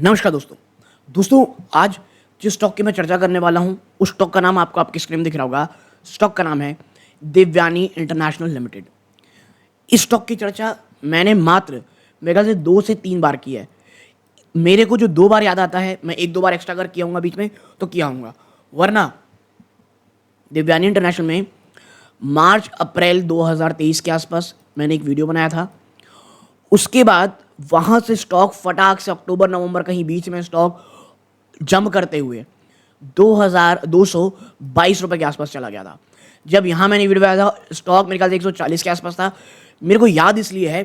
नमस्कार दोस्तों आज जिस स्टॉक की मैं चर्चा करने वाला हूं उस स्टॉक का नाम आपको आपकी स्क्रीन में दिख रहा होगा। स्टॉक का नाम है देवयानी इंटरनेशनल लिमिटेड। इस स्टॉक की चर्चा मैंने मात्र मेरे ख्याल से 2 से 3 बार की है। मेरे को जो 2 बार याद आता है, मैं 1-2 बार एक्स्ट्रा अगर किया हूँगा बीच में तो किया हूँगा, वरना देवयानी इंटरनेशनल में मार्च अप्रैल 2023 के आसपास मैंने एक वीडियो बनाया था। उसके बाद वहाँ से स्टॉक फटाक से अक्टूबर नवंबर कहीं बीच में स्टॉक जंप करते हुए 2222 रुपये के आसपास चला गया था। जब यहाँ मैंने वीडियो बनाया था स्टॉक मेरे ख्याल से 140 के आसपास था। मेरे को याद इसलिए है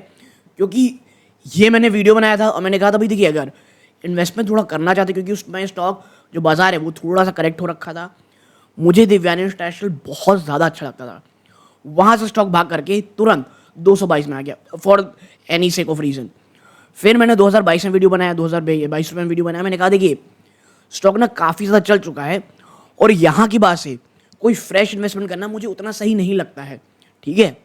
क्योंकि ये मैंने वीडियो बनाया था और मैंने कहा था भाई देखिए, अगर इन्वेस्टमेंट थोड़ा करना चाहते, क्योंकि उसमें स्टॉक जो बाजार है वो थोड़ा सा करेक्ट हो रखा था। मुझे देवयानी इंटरनेशनल बहुत ज़्यादा अच्छा लगता था। वहाँ से स्टॉक भाग करके तुरंत 222 में आ गया for any sake of reason. फिर मैंने 2022 में वीडियो बनाया, 2022 में वीडियो बनाया। मैंने कहा देखिए स्टॉक ना काफ़ी ज़्यादा चल चुका है और यहाँ की बात से कोई फ्रेश इन्वेस्टमेंट करना मुझे उतना सही नहीं लगता है, ठीक है,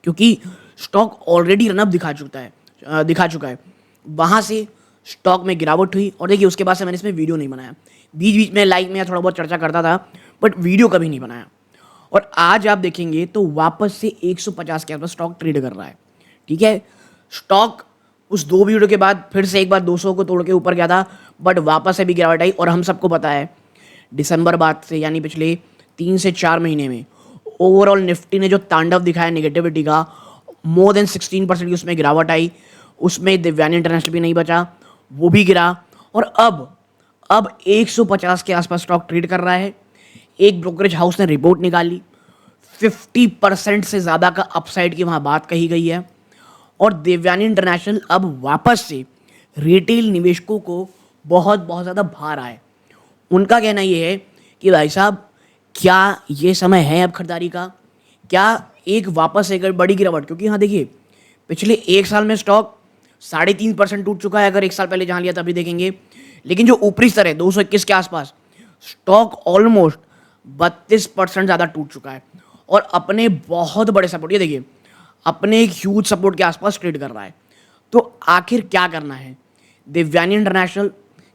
क्योंकि स्टॉक ऑलरेडी रनअप दिखा चुका है। वहाँ से स्टॉक में गिरावट हुई और देखिए उसके बाद से मैंने इसमें वीडियो नहीं बनाया। बीच बीच में लाइक में या थोड़ा बहुत चर्चा करता था बट वीडियो कभी नहीं बनाया। और आज आप देखेंगे तो वापस से 150 के आसपास स्टॉक ट्रेड कर रहा है, ठीक है। स्टॉक उस 2 वीडियो के बाद फिर से एक बार 200 को तोड़ के ऊपर गया था बट वापस से भी गिरावट आई। और हम सबको पता है दिसंबर बाद से यानी पिछले 3 से 4 महीने में ओवरऑल निफ्टी ने जो तांडव दिखाया नेगेटिविटी का, मोर देन 16% की उसमें गिरावट आई। उसमें देवयानी इंटरनेशनल भी नहीं बचा, वो भी गिरा। और अब 150 के आसपास स्टॉक ट्रेड कर रहा है। एक ब्रोकरेज हाउस ने रिपोर्ट निकाली, 50% से ज़्यादा का अपसाइड की वहाँ बात कही गई है। और देवयानी इंटरनेशनल अब वापस से रिटेल निवेशकों को बहुत ज़्यादा भा रहा है। उनका कहना ये है कि भाई साहब क्या ये समय है अब खरीदारी का, क्या एक वापस एक बड़ी गिरावट, क्योंकि हाँ देखिए पिछले 1 साल में स्टॉक 3.5% टूट चुका है। अगर 1 साल पहले जहाँ लिया तभी देखेंगे, लेकिन जो ऊपरी स्तर है 221 के आसपास, स्टॉक ऑलमोस्ट 32% ज़्यादा टूट चुका है और अपने बहुत बड़े सपोर्ट, ये देखिए अपने एक ह्यूज सपोर्ट के आसपास ट्रेड कर रहा है। तो आखिर क्या करना है? देवयानी इंटरनेशनल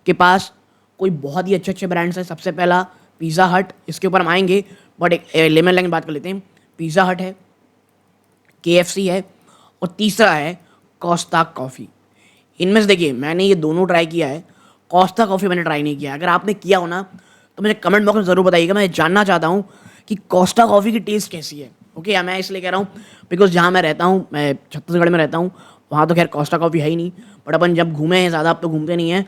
के पास कोई बहुत ही अच्छे ब्रांड्स हैं। सबसे पहला पिज़्ज़ा हट, इसके ऊपर हम आएंगे बट एक लेमन लाइन बात कर लेते हैं। पिज़्ज़ा हट है, KFC है और तीसरा है कोस्टा कॉफ़ी। इनमें से देखिए मैंने ये दोनों ट्राई किया है, कोस्टा कॉफ़ी मैंने ट्राई नहीं किया। अगर आपने किया हो ना तो मुझे कमेंट बॉक्स में ज़रूर बताइएगा। मैं जानना चाहता हूँ कि कोस्टा कॉफ़ी की टेस्ट कैसी है। ओके, मैं इसलिए कह रहा हूँ बिकॉज जहाँ मैं रहता हूँ, मैं छत्तीसगढ़ में रहता हूँ, वहाँ तो खैर कोस्टा कॉफ़ी है ही नहीं। बट अपन जब घूमे हैं, ज़्यादा अब तो घूमते नहीं हैं,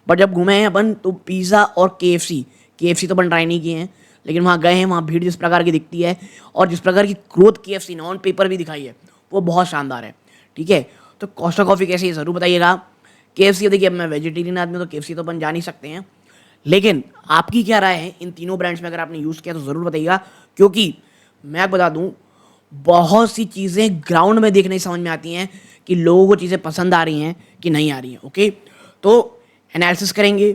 बट जब घूमे हैं अपन तो पिज़्ज़ा और KFC तो अपन ट्राई नहीं किए हैं, लेकिन वहाँ गए हैं। वहाँ भीड़ जिस प्रकार की दिखती है और जिस प्रकार की ग्रोथ KFC ने ऑन पेपर भी दिखाई है वो बहुत शानदार है, ठीक है। तो कोस्टा कॉफ़ी कैसी है ज़रूर बताइएगा। KFC देखिए, अब मैं वेजिटेरियन आदमी तो KFC तो अपन जा नहीं सकते हैं, लेकिन आपकी क्या राय है इन तीनों ब्रांड्स में? अगर आपने यूज़ किया तो ज़रूर बताइएगा, क्योंकि मैं बता दूं बहुत सी चीज़ें ग्राउंड में देखने समझ में आती हैं कि लोगों को चीज़ें पसंद आ रही हैं कि नहीं आ रही हैं। ओके, तो एनालिसिस करेंगे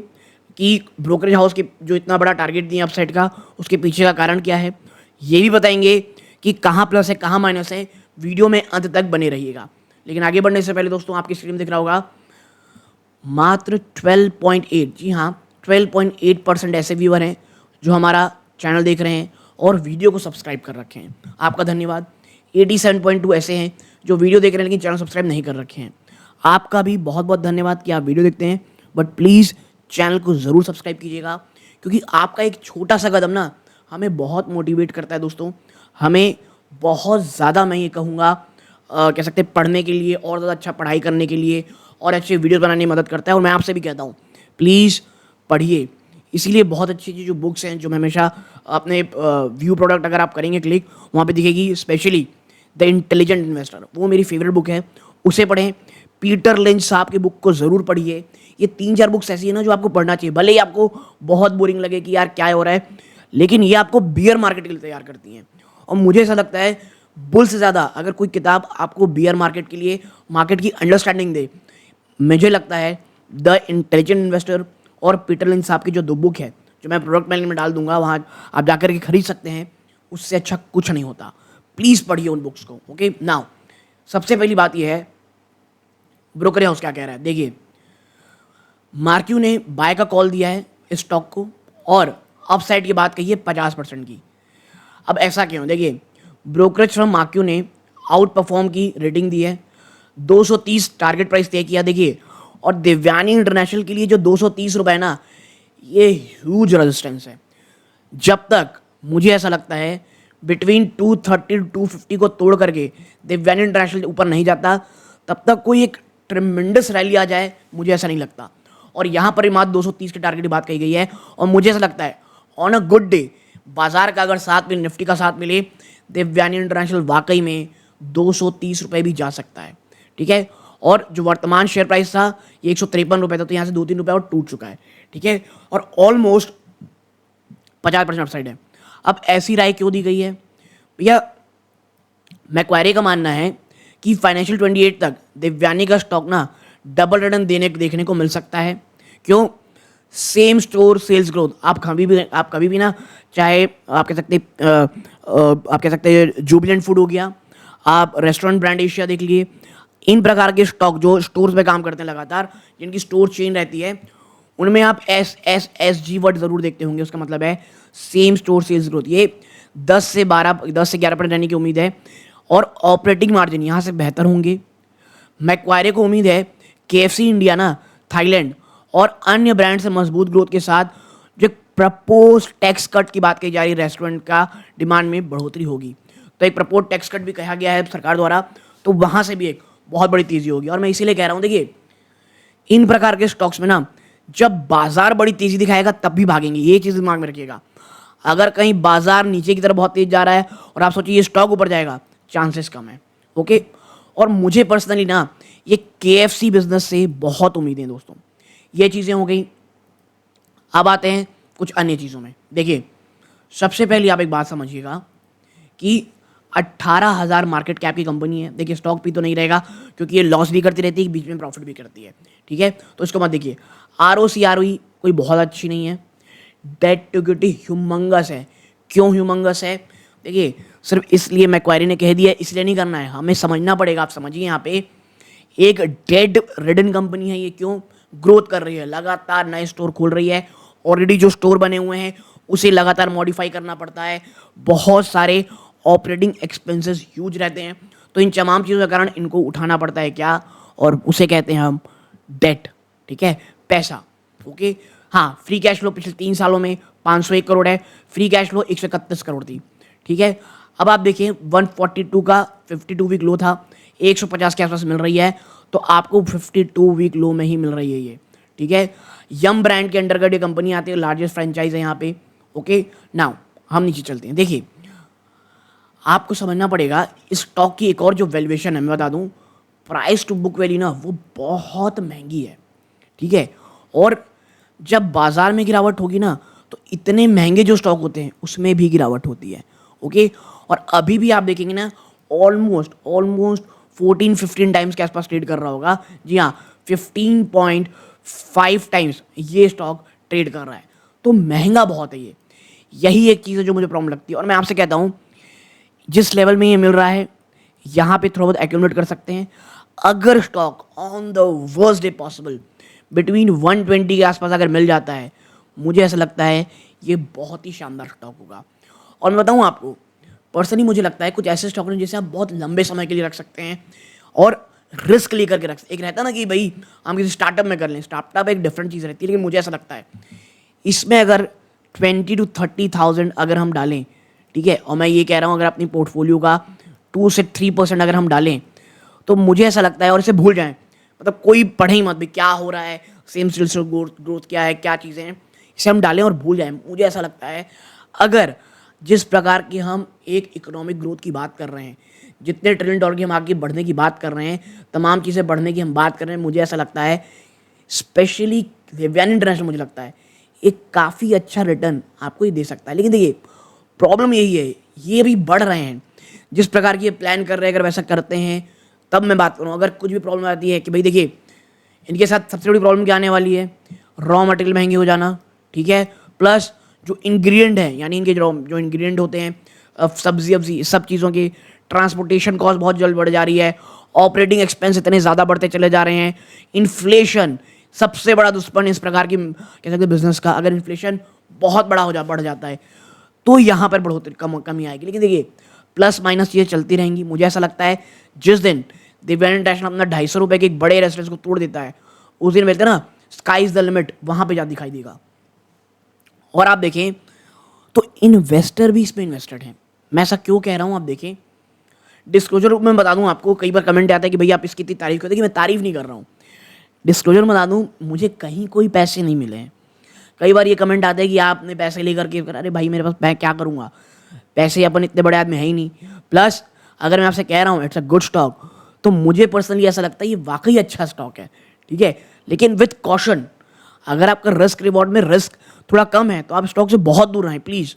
कि ब्रोकरेज हाउस के जो इतना बड़ा टारगेट दिए अपसाइड का, उसके पीछे का कारण क्या है, ये भी बताएंगे कि कहाँ प्लस है कहाँ माइनस है। वीडियो में अंत तक बने रहिएगा। लेकिन आगे बढ़ने से पहले दोस्तों आपकी स्क्रीन दिख रहा होगा मात्र 12.8, जी हाँ 12.8% ऐसे व्यूअर हैं जो हमारा चैनल देख रहे हैं और वीडियो को सब्सक्राइब कर रखे हैं। आपका धन्यवाद। 87.2 ऐसे हैं जो वीडियो देख रहे हैं लेकिन चैनल सब्सक्राइब नहीं कर रखे हैं। आपका भी बहुत धन्यवाद कि आप वीडियो देखते हैं, बट प्लीज़ चैनल को ज़रूर सब्सक्राइब कीजिएगा, क्योंकि आपका एक छोटा सा कदम ना हमें बहुत मोटिवेट करता है दोस्तों। हमें बहुत ज़्यादा, मैं ये कहूँगा कह सकते हैं, पढ़ने के लिए और ज़्यादा अच्छा पढ़ाई करने के लिए और अच्छे वीडियो बनाने में मदद करता है। और मैं आपसे भी कहता हूँ प्लीज़ पढ़िए। इसीलिए बहुत अच्छी जो बुक्स हैं जो मैं हमेशा अपने व्यू प्रोडक्ट अगर आप करेंगे क्लिक, वहाँ पे दिखेगी स्पेशली द इंटेलिजेंट इन्वेस्टर, वो मेरी फेवरेट बुक है, उसे पढ़ें। पीटर लिंच साहब की बुक को ज़रूर पढ़िए। ये 3-4 बुक्स ऐसी है ना जो आपको पढ़ना चाहिए, भले ही आपको बहुत बोरिंग लगे कि यार क्या हो रहा है, लेकिन ये आपको बियर मार्केट के लिए तैयार करती हैं। और मुझे ऐसा लगता है बुल से ज़्यादा अगर कोई किताब आपको बियर मार्केट के लिए मार्केट की अंडरस्टैंडिंग दे, मुझे लगता है द इंटेलिजेंट इन्वेस्टर और पीटर लिंच साहब की जो 2 बुक है जो मैं प्रोडक्ट मैनेजमेंट में डाल दूंगा, वहाँ आप जाकर के खरीद सकते हैं। उससे अच्छा कुछ नहीं होता। प्लीज़ पढ़िए उन बुक्स को। ओके, नाउ सबसे पहली बात यह है ब्रोकरेज हाउस क्या कह रहा है। देखिए मार्क्यू ने बाय का कॉल दिया है इस स्टॉक को और अपसाइड की बात कही है 50% की। अब ऐसा क्यों? देखिए, ब्रोकरेज फर्म मार्क्यू ने आउट परफॉर्म की रेटिंग दी है, 230 टारगेट प्राइस तय किया। देखिए, और देवयानी इंटरनेशनल के लिए जो 230 रुपये ना, ये ह्यूज रेजिस्टेंस है। जब तक मुझे ऐसा लगता है बिटवीन 230 250 को तोड़ करके देवयानी इंटरनेशनल ऊपर नहीं जाता, तब तक कोई एक ट्रिमेंडस रैली आ जाए, मुझे ऐसा नहीं लगता। और यहाँ पर ही मात्र 230 के टारगेट की बात कही गई है और मुझे ऐसा लगता है ऑन अ गुड डे बाजार का अगर साथ मिले, निफ्टी का साथ मिले, देवयानी इंटरनेशनल वाकई में 230 रुपये भी जा सकता है। ठीक है, और जो वर्तमान शेयर प्राइस था ये 153 रुपये था, तो यहाँ से 2-3 रुपये और टूट चुका है। ठीक है, और ऑलमोस्ट 50% अपसाइड है। अब ऐसी राय क्यों दी गई है भैया? मैक्वायरी का मानना है कि फाइनेंशियल 28 तक देवयानी का स्टॉक ना डबल रिटर्न देखने को मिल सकता है। क्यों? सेम स्टोर सेल्स ग्रोथ आप कभी भी ना, चाहे आप कह सकते हैं जुबिलेंट फूड हो गया, आप रेस्टोरेंट ब्रांड एशिया देख लीजिए, इन प्रकार के स्टॉक जो स्टोर्स पे काम करते हैं लगातार, जिनकी स्टोर चेन रहती है, उनमें आप SSSG वर्ड जरूर देखते होंगे। उसका मतलब है सेम स्टोर सेल्स ग्रोथ। ये 10 से 11% रहने की उम्मीद है और ऑपरेटिंग मार्जिन यहाँ से बेहतर होंगे। मैक्वायरे को उम्मीद है KFC इंडिया ना, थाईलैंड और अन्य ब्रांड से मजबूत ग्रोथ के साथ जो प्रपोज टैक्स कट की बात कही जा रही है, रेस्टोरेंट का डिमांड में बढ़ोतरी होगी। तो एक प्रपोज टैक्स कट भी कहा गया है सरकार द्वारा, तो वहाँ से भी एक बहुत बड़ी तेजी होगी। और मैं इसीलिए कह रहा हूँ, देखिए इन प्रकार के स्टॉक्स में ना जब बाजार बड़ी तेजी दिखाएगा तब भी भागेंगे, ये चीज़ दिमाग में रखिएगा। अगर कहीं बाजार नीचे की तरफ बहुत तेज जा रहा है और आप सोचिए ये स्टॉक ऊपर जाएगा, चांसेस कम है। ओके, और मुझे पर्सनली ना ये KFC बिजनेस से बहुत उम्मीदें दोस्तों। ये चीज़ें हो गई। अब आते हैं कुछ अन्य चीज़ों में। देखिए, सबसे पहले आप एक बात समझिएगा कि 18,000 मार्केट कैप की कंपनी है। देखिए, स्टॉक भी तो नहीं रहेगा क्योंकि ये लॉस भी करती रहती है, बीच में प्रॉफिट भी करती है। ठीक है, तो इसको मत देखिए। ROC ROE कोई बहुत अच्छी नहीं है। डेट टू इक्विटी ह्यूमंगस है। क्यों ह्यूमंगस है? देखिए, सिर्फ इसलिए मैक्वायरी ने कह दिया इसलिए नहीं करना है, हमें समझना पड़ेगा। आप समझिए, यहाँ पे एक डेड रिडन कंपनी है ये। क्यों? ग्रोथ कर रही है, लगातार नए स्टोर खोल रही है, ऑलरेडी जो स्टोर बने हुए हैं उसे लगातार मॉडिफाई करना पड़ता है, बहुत सारे ऑपरेटिंग एक्सपेंसेस ह्यूज रहते हैं, तो इन तमाम चीज़ों के कारण इनको उठाना पड़ता है क्या, और उसे कहते हैं हम डेट। ठीक है, पैसा। ओके, हाँ, फ्री कैश फ्लो पिछले 3 सालों में 501 करोड़ है, फ्री कैश फ्लो 131 करोड़ थी। ठीक है, अब आप देखिए 142 का 52 वीक लो था, 150 के आसपास मिल रही है, तो आपको 52 वीक लो में ही मिल रही है ये। ठीक है, यम ब्रांड के अंडरगढ़ ये कंपनी आती है, लार्जेस्ट फ्रेंचाइज है यहाँ पे। ओके, नाउ हम नीचे चलते हैं। देखिए, आपको समझना पड़ेगा इस स्टॉक की एक और जो वैल्यूएशन है, मैं बता दूं, प्राइस टू बुक वैल्यू ना वो बहुत महंगी है। ठीक है, और जब बाजार में गिरावट होगी ना तो इतने महंगे जो स्टॉक होते हैं उसमें भी गिरावट होती है। ओके, और अभी भी आप देखेंगे ना ऑलमोस्ट 14-15 टाइम्स के आसपास ट्रेड कर रहा होगा। जी हाँ, 15.5 टाइम्स ये स्टॉक ट्रेड कर रहा है, तो महंगा बहुत है ये। यही एक चीज़ है जो मुझे प्रॉब्लम लगती है, और मैं आपसे कहता हूँ जिस लेवल में ये मिल रहा है यहाँ पे थोड़ा बहुत एक्यूमुलेट कर सकते हैं। अगर stock on the worst day possible between 120 के आसपास अगर मिल जाता है, मुझे ऐसा लगता है ये बहुत ही शानदार स्टॉक होगा। और मैं बताऊँ आपको, पर्सनली मुझे लगता है कुछ ऐसे स्टॉक हैं जिसे आप बहुत लंबे समय के लिए रख सकते हैं और रिस्क लेकर के रख सकते। एक रहता है ना कि भाई हम किसी स्टार्टअप में कर लें, स्टार्टअप एक डिफरेंट चीज़ रहती है, लेकिन मुझे ऐसा लगता है इसमें अगर 20 to 30,000 अगर हम डालें, ठीक है, और मैं ये कह रहा हूँ अगर अपनी पोर्टफोलियो का 2 से 3% अगर हम डालें, तो मुझे ऐसा लगता है, और इसे भूल जाएं, मतलब कोई पढ़े ही मत भी क्या हो रहा है, सेम स्टोर ग्रोथ क्या है, क्या चीज़ें हैं, इसे हम डालें और भूल जाएं। मुझे ऐसा लगता है अगर जिस प्रकार की हम एक इकोनॉमिक ग्रोथ की बात कर रहे हैं, जितने ट्रिलियन डॉलर की हम आगे बढ़ने की बात कर रहे हैं, तमाम चीज़ें बढ़ने की हम बात कर रहे हैं, मुझे ऐसा लगता है स्पेशली देवयानी इंटरनेशनल मुझे लगता है एक काफ़ी अच्छा रिटर्न आपको ये दे सकता है। लेकिन देखिए प्रॉब्लम यही है, ये भी बढ़ रहे हैं जिस प्रकार की ये प्लान कर रहे हैं, अगर वैसा करते हैं तब मैं बात करूँ। अगर कुछ भी प्रॉब्लम आती है कि भाई देखिए इनके साथ सबसे बड़ी प्रॉब्लम क्या आने वाली है, रॉ मटेरियल महंगे हो जाना, ठीक है, प्लस जो इंग्रेडिएंट है, यानी इनके जो इंग्रेडिएंट होते हैं, सब्जी वब्जी, सब चीज़ों की ट्रांसपोर्टेशन कॉस्ट बहुत जल्द बढ़ जा रही है, ऑपरेटिंग एक्सपेंस इतने ज़्यादा बढ़ते चले जा रहे हैं, इन्फ्लेशन सबसे बड़ा दुश्मन इस प्रकार की कह सकते बिजनेस का। अगर इन्फ्लेशन बहुत बड़ा बढ़ जाता है तो यहाँ पर बढ़ोतरी कमी आएगी। लेकिन देखिए प्लस माइनस चीज़ें चलती रहेंगी। मुझे ऐसा लगता है जिस दिन दिव्यांग इंटरनेशनल अपना 250 रुपये के एक बड़े रेस्टोरेंट को तोड़ देता है, उस दिन मिलते ना स्काई इज द लिमिट, वहाँ पे ज़्यादा दिखाई देगा। और आप देखें तो इन्वेस्टर भी इसमें इन्वेस्टेड हैं। मैं ऐसा क्यों कह रहा हूँ, आप देखें डिस्क्लोजर में बता दूँ आपको। कई बार कमेंट आता है कि भैया आप इसकी इतनी तारीफ करते हैं, कि मैं तारीफ नहीं कर रहा हूँ। डिस्क्लोजर में बता दूँ, मुझे कहीं कोई पैसे नहीं मिले हैं। कई बार ये कमेंट आता है कि आपने पैसे लेकर के, अरे भाई मेरे पास मैं क्या करूँगा, पैसे अपन इतने बड़े आदमी है ही नहीं। प्लस अगर मैं आपसे कह रहा हूँ इट्स अ गुड स्टॉक, तो मुझे पर्सनली ऐसा लगता है ये वाकई अच्छा स्टॉक है, ठीक है। लेकिन विथ कॉशन, अगर आपका रिस्क रिवॉर्ड में रिस्क थोड़ा कम है तो आप स्टॉक से बहुत दूर रहें प्लीज़,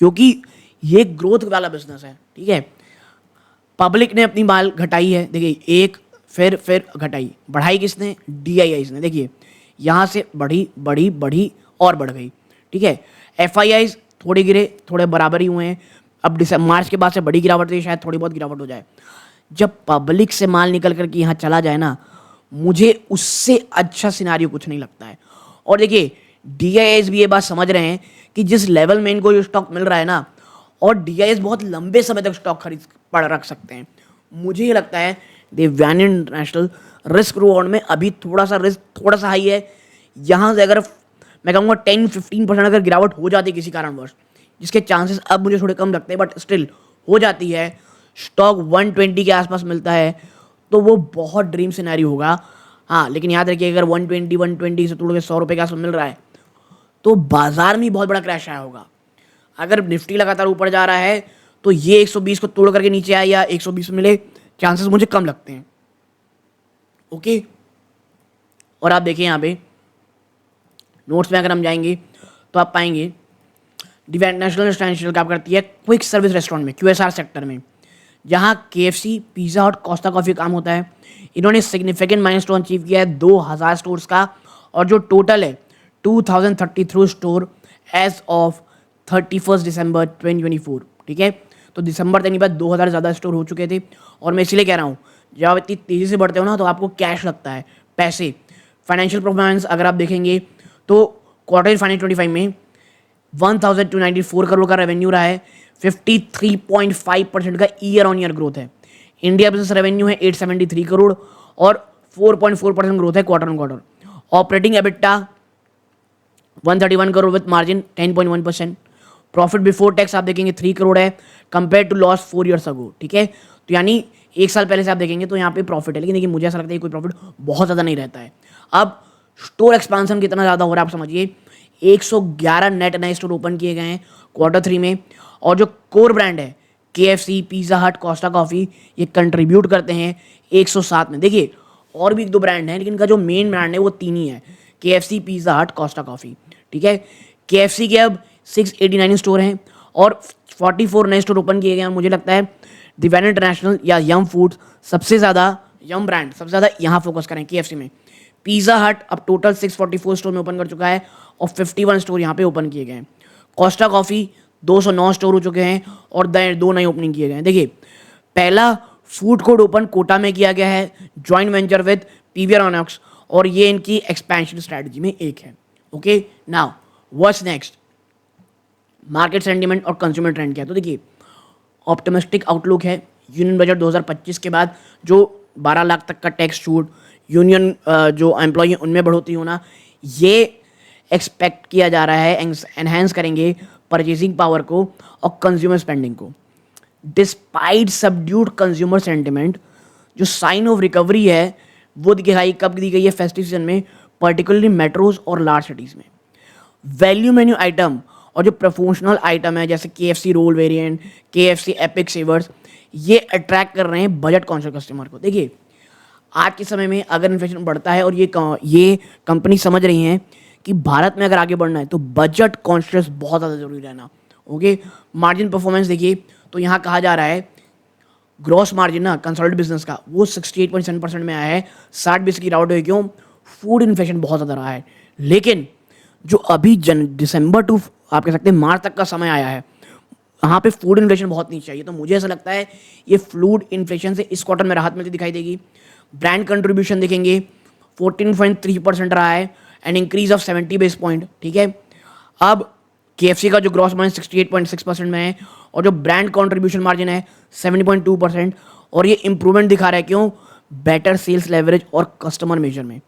क्योंकि ये ग्रोथ वाला बिजनेस है, ठीक है। पब्लिक ने अपनी माल घटाई है, देखिए एक फिर घटाई, बढ़ाई किसने, DIIs ने। देखिए यहाँ से बढ़ी बढ़ी बढ़ी और बढ़ गई, ठीक है। FIIs थोड़े गिरे, थोड़े बराबर ही हुए हैं। अब मार्च के बाद से बड़ी गिरावट हुई, शायद थोड़ी बहुत गिरावट हो जाए। जब पब्लिक से माल निकल करके यहाँ चला जाए ना, मुझे उससे अच्छा सिनारियो कुछ नहीं लगता है। और देखिए DIIs भी ये बात समझ रहे हैं कि जिस लेवल में इनको ये स्टॉक मिल रहा है ना, और DIIs बहुत लंबे समय तक स्टॉक खरीद पड़ रख सकते हैं। मुझे ये लगता है दिव्यांग इंटरनेशनल रिस्क रिवॉर्ड में अभी थोड़ा सा हाई है। यहाँ से अगर मैं कहूँगा 10-15% अगर गिरावट हो जाती है किसी कारणवश, जिसके चांसेस अब मुझे थोड़े कम लगते हैं, बट स्टिल हो जाती है, स्टॉक 120 के आसपास मिलता है, तो वो बहुत ड्रीम सिनेरियो होगा। हाँ, लेकिन याद रखिए अगर 120 से तोड़ के 100 रुपये के आसपास मिल रहा है तो बाजार में बहुत बड़ा क्रैश आया होगा। अगर निफ्टी लगातार ऊपर जा रहा है तो ये 120 को तोड़ करके नीचे आए या 120 मिले, चांसेस मुझे कम लगते हैं, ओके। और आप देखिए यहाँ पे नोट्स में अगर हम जाएंगे तो आप पाएंगे दिव्यांग नेशनल इंटरनेशनल काम करती है क्विक सर्विस रेस्टोरेंट में, QSR सेक्टर में, जहाँ KFC, पिज़्ज़ा हट, कोस्टा कॉफ़ी काम होता है। इन्होंने सिग्निफिकेंट माइलस्टोन अचीव किया है 2000 स्टोर्स का, और जो टोटल है 2033 स्टोर एज ऑफ 31 दिसंबर 2024, ठीक है। तो दिसंबर तक बाद 2000 ज़्यादा स्टोर हो चुके थे। और मैं इसलिए कह रहा हूँ, जब आप इतनी तेज़ी से बढ़ते हो ना तो आपको कैश लगता है, पैसे। फाइनेंशियल परफॉर्मेंस अगर आप देखेंगे तो क्वार्टर फाइनेंस 25 में 1294 करोड़ का रेवेन्यू रहा है, 53.5% का ईयर ऑन ईयर ग्रोथ है। इंडिया बिजनेस रेवेन्यू है 873 करोड़ और 4.4% ग्रोथ है quarter on quarter. Operating EBITDA 131 crore with margin 10.1%। Profit before tax आप देखेंगे 3 करोड़ है compare to loss 4 years ago, ठीक है। तो यानी एक साल पहले से आप देखेंगे तो यहाँ पे प्रॉफिट है, लेकिन देखिए मुझे ऐसा लगता है कोई प्रॉफिट बहुत ज़्यादा नहीं रहता है। अब स्टोर एक्सपांसन कितना ज़्यादा हो रहा है आप समझिए, 111 नेट नए स्टोर ओपन किए गए हैं क्वार्टर 3 में। और जो कोर ब्रांड है KFC, पिज़्ज़ा हट, कोस्टा कॉफ़ी, ये कंट्रीब्यूट करते हैं 107 में। देखिए और भी 1-2 ब्रांड हैं, लेकिन इनका जो मेन ब्रांड है वो 3 ही है, KFC, पिज़्ज़ा हट, कोस्टा कॉफ़ी, ठीक है। KFC के अब 689 स्टोर हैं और 44 नए स्टोर ओपन किए गए हैं। मुझे लगता है दिव्यांग इंटरनेशनल या यम फूड्स सबसे ज़्यादा, यम ब्रांड सबसे ज़्यादा यहाँ फोकस करें KFC में। पिज़्ज़ा हट अब टोटल 644 स्टोर में ओपन कर चुका है और 51 स्टोर यहाँ पे ओपन किए गए हैं। कोस्टा कॉफ़ी 209 स्टोर हो चुके हैं और 2 नए ओपनिंग किए गए हैं। देखिए पहला फूड कोर्ट ओपन कोटा में किया गया है joint venture with PVR INOX, और ये इनकी एक्सपेंशन स्ट्रैटेजी में एक है, okay. Now what's next, market sentiment और कंज्यूमर ट्रेंड क्या है। तो देखिए ऑप्टिमिस्टिक आउटलुक है। यूनियन बजट 2025 के बाद जो 12 लाख तक का टैक्स छूट, यूनियन जो एम्प्लॉई उनमें बढ़ोतरी होना, ये एक्सपेक्ट किया जा रहा है एनहेंस करेंगे परचेजिंग पावर को और कंज्यूमर स्पेंडिंग को। डिस्पाइट सबड्यूड कंज्यूमर सेंटिमेंट, जो साइन ऑफ रिकवरी है वो दिखाई कब दी गई है, फेस्टिव सीजन में, पर्टिकुलरली मेट्रोज और लार्ज सिटीज़ में। वैल्यू मेन्यू आइटम और जो प्रमोशनल आइटम है जैसे KFC roll variant, KFC epic savers, ये अट्रैक्ट कर रहे हैं बजट कॉन्शियस कस्टमर को। देखिए आज के समय में अगर इन्फ्लेशन बढ़ता है और ये कंपनी समझ रही हैं कि भारत में अगर आगे बढ़ना है तो बजट कॉन्शियस बहुत ज़्यादा जरूरी रहना, ओके। मार्जिन परफॉर्मेंस देखिए तो यहाँ कहा जा रहा है ग्रॉस मार्जिन ना कंसल्टेड बिजनेस का वो 68.7% में आया है, 60 बेसिस की गिरावट हुई। क्यों? फूड इन्फ्लेशन बहुत ज़्यादा रहा है। लेकिन जो अभी दिसंबर टू आप कह सकते हैं मार्च तक का समय आया है, यहाँ पे फूड इन्फ्लेशन बहुत नीचे चाहिए। तो मुझे ऐसा लगता है ये फूड इन्फ्लेशन से इस क्वार्टर में राहत मिलती दिखाई देगी। ब्रांड कंट्रीब्यूशन देखेंगे 14.3% रहा है, an increase of 70 base point, ठीक है। अब KFC का जो ग्रॉस मार्जिन 68.6% में है और जो ब्रांड कॉन्ट्रीब्यूशन मार्जिन है 70.2%, और ये इंप्रूवमेंट दिखा रहा है क्यों? बेटर सेल्स लेवरेज और कस्टमर मेजर में।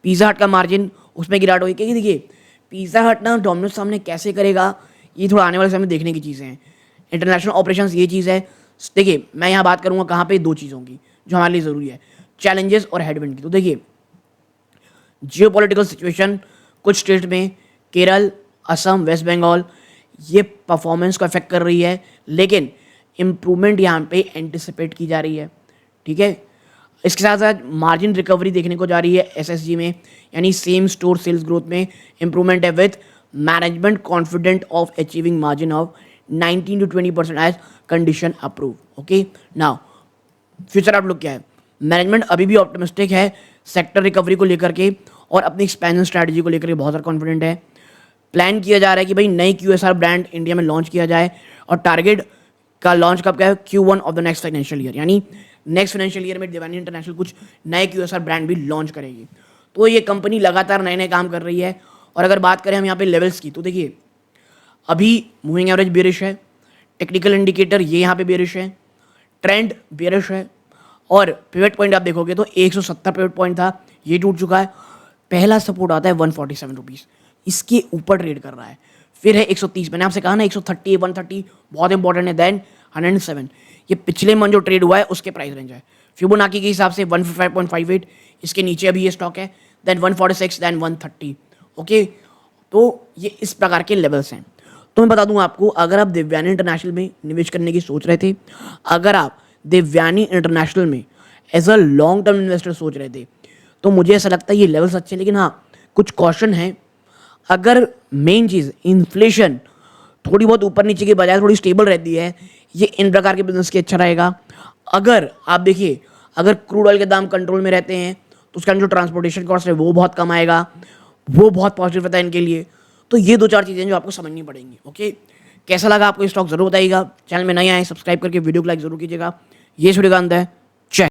पिज़्ज़ा हट का मार्जिन उसमें गिरावट हुई, क्योंकि देखिए पिज़्ज़ा हट ना डोमिनोज सामने कैसे करेगा, ये थोड़ा आने वाले समय में देखने की चीज़ें हैं। इंटरनेशनल ऑपरेशंस ये चीज़ है। देखिए मैं यहाँ बात करूँगा कहाँ पे, दो चीज़ों की जो हमारे लिए ज़रूरी है, चैलेंजेस और हेडविंड की। तो देखिए जियोपॉलिटिकल सिचुएशन कुछ स्टेट में, केरल, असम, वेस्ट बंगाल, ये परफॉर्मेंस को अफेक्ट कर रही है, लेकिन इम्प्रूवमेंट यहाँ पे एंटिसिपेट की जा रही है, ठीक है। इसके साथ साथ मार्जिन रिकवरी देखने को जा रही है SSG में, यानी सेम स्टोर सेल्स ग्रोथ में इम्प्रूवमेंट है, with management confident of achieving margin of 19 to 20% as condition approve. Okay, now future outlook क्या है? मैनेजमेंट अभी भी ऑप्टिमिस्टिक है सेक्टर रिकवरी को लेकर के, और अपनी एक्सपेंशन स्ट्रैटेजी को लेकर के बहुत ज़्यादा कॉन्फिडेंट है। प्लान किया जा रहा है कि भाई नई QSR ब्रांड इंडिया में लॉन्च किया जाए, और टारगेट का लॉन्च कब क्या है? Q1 of the next financial year, यानी नेक्स्ट फाइनेंशियल ईयर में देवयानी इंटरनेशनल कुछ नए QSR ब्रांड भी लॉन्च करेगी। तो ये कंपनी लगातार नए नए काम कर रही है। और अगर बात करें हम यहाँ पे लेवल्स की, तो देखिए अभी मूविंग एवरेज बेरिश है, टेक्निकल इंडिकेटर ये यहाँ पे बेरिश है, ट्रेंड बेरिश है, और पिवट पॉइंट आप देखोगे तो 170 पिवट पॉइंट था, ये टूट चुका है। पहला सपोर्ट आता है 147 रुपीज़, इसके ऊपर ट्रेड कर रहा है। फिर है 130, मैंने आपसे कहा ना 130, 130 बहुत इंपॉर्टेंट है। देन 107, ये पिछले मंथ जो ट्रेड हुआ है उसके प्राइस रेंज है। फिबोनाची के हिसाब से 155.58, इसके नीचे अभी ये स्टॉक है। Then 146, then 130। ओके, तो ये इस प्रकार के लेवल्स हैं। तो मैं बता दूं आपको, अगर आप देवयानी इंटरनेशनल में निवेश करने की सोच रहे थे, अगर आप देवयानी इंटरनेशनल में as a long term investor सोच रहे थे, तो मुझे ऐसा लगता है ये लेवल्स अच्छे हैं। लेकिन हाँ, कुछ कॉशन है। अगर मेन चीज़ इन्फ्लेशन थोड़ी बहुत ऊपर नीचे की बजाय थोड़ी स्टेबल रहती है, ये इन प्रकार के बिजनेस के अच्छा रहेगा। अगर आप देखिए, अगर क्रूड ऑयल के दाम कंट्रोल में रहते हैं तो उसका जो ट्रांसपोर्टेशन कॉस्ट है वो बहुत कम आएगा, वो बहुत पॉजिटिव रहता है इनके लिए। तो ये दो चार चीज़ें जो आपको समझनी पड़ेंगी। ओके, कैसा लगा आपको स्टॉक जरूर बताइएगा। चैनल में नए आए सब्सक्राइब करके वीडियो को लाइक जरूर कीजिएगा। ये सूर्यकांत है।